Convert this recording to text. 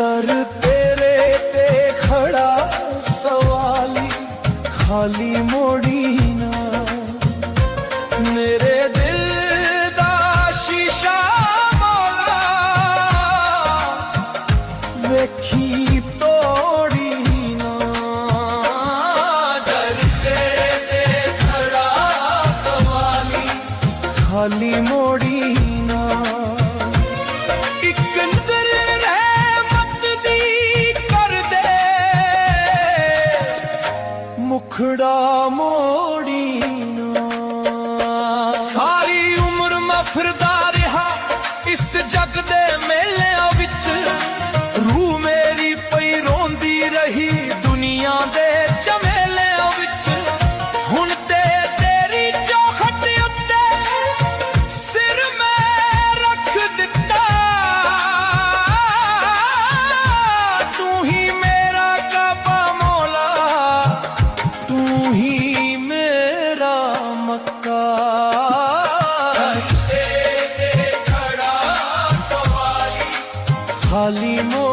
दर तेरे ते खड़ा सवाली खाली मोड़ी ना मेरे दिल दा शीशा मौला वेखी तोड़ी ना दर तेरे ते खड़ा सवाली खाली मोड़ी ना एक नजर रहमत दी कर दे मुखड़ा मोड़ी ना सारी उम्र मैं फिरदा रहा इस जग दे मेलिਆਂ विच रूह मेरी पई रोंदी रही दुनिया दे झमेलिਆਂ विच हुण ते तेरी चौखट उत्ते सिर मैं रख दिता तू ही मेरा काबा मौला तू ही मेरा मक्का खाली मो